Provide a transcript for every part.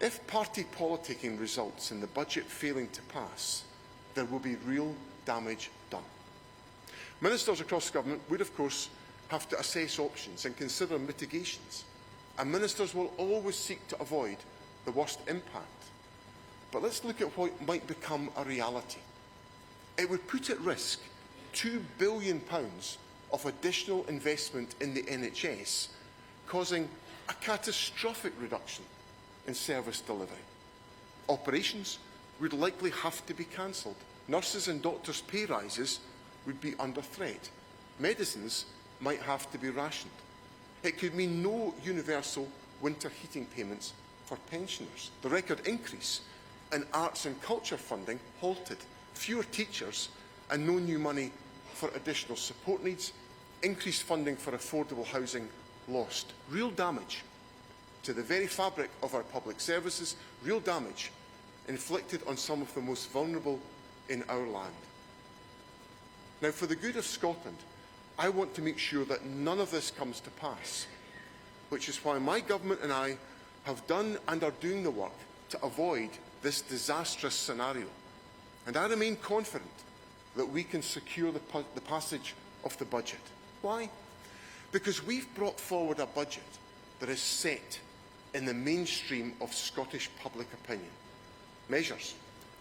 If party politicking results in the budget failing to pass, there will be real damage done. Ministers across government would, of course, have to assess options and consider mitigations, and ministers will always seek to avoid the worst impact. But let's look at what might become a reality. It would put at risk £2 billion of additional investment in the NHS, causing a catastrophic reduction in service delivery. Operations would likely have to be cancelled. Nurses and doctors' pay rises would be under threat. Medicines might have to be rationed. It could mean no universal winter heating payments for pensioners. The record increase in arts and culture funding halted. Fewer teachers and no new money for additional support needs. Increased funding for affordable housing lost. Real damage to the very fabric of our public services. Real damage inflicted on some of the most vulnerable in our land. Now, for the good of Scotland, I want to make sure that none of this comes to pass, which is why my government and I have done and are doing the work to avoid this disastrous scenario. And I remain confident that we can secure the passage of the budget. Why? Because we've brought forward a budget that is set in the mainstream of Scottish public opinion. Measures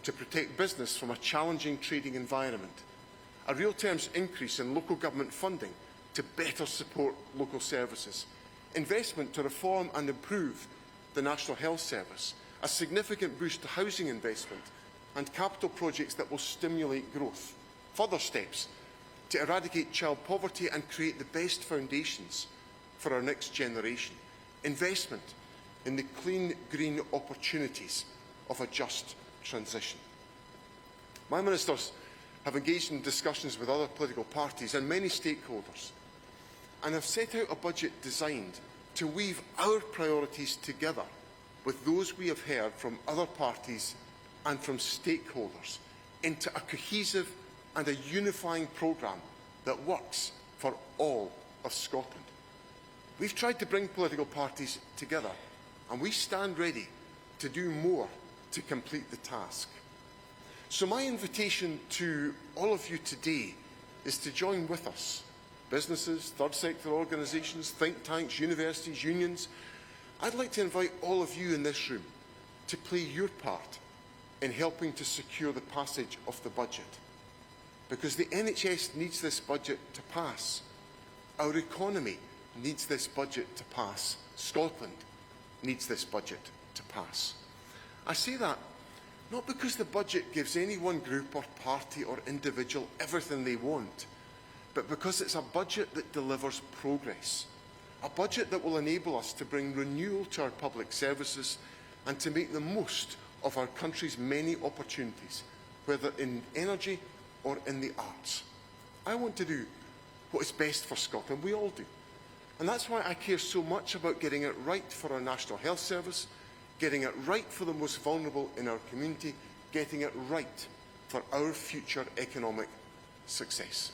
to protect business from a challenging trading environment. A real terms increase in local government funding to better support local services. Investment to reform and improve the National Health Service. A significant boost to housing investment and capital projects that will stimulate growth. Further steps to eradicate child poverty and create the best foundations for our next generation. Investment in the clean, green opportunities of a just transition. My ministers have engaged in discussions with other political parties and many stakeholders, and have set out a budget designed to weave our priorities together with those we have heard from other parties and from stakeholders into a cohesive and a unifying programme that works for all of Scotland. We've tried to bring political parties together, and we stand ready to do more to complete the task. So my invitation to all of you today is to join with us, businesses, third sector organisations, think tanks, universities, unions. I'd like to invite all of you in this room to play your part in helping to secure the passage of the budget. Because the NHS needs this budget to pass. Our economy needs this budget to pass. Scotland needs this budget to pass. I say that not because the budget gives any one group or party or individual everything they want, but because it's a budget that delivers progress. A budget that will enable us to bring renewal to our public services and to make the most of our country's many opportunities, whether in energy or in the arts. I want to do what is best for Scotland. We all do. And that's why I care so much about getting it right for our National Health Service, getting it right for the most vulnerable in our community, getting it right for our future economic success.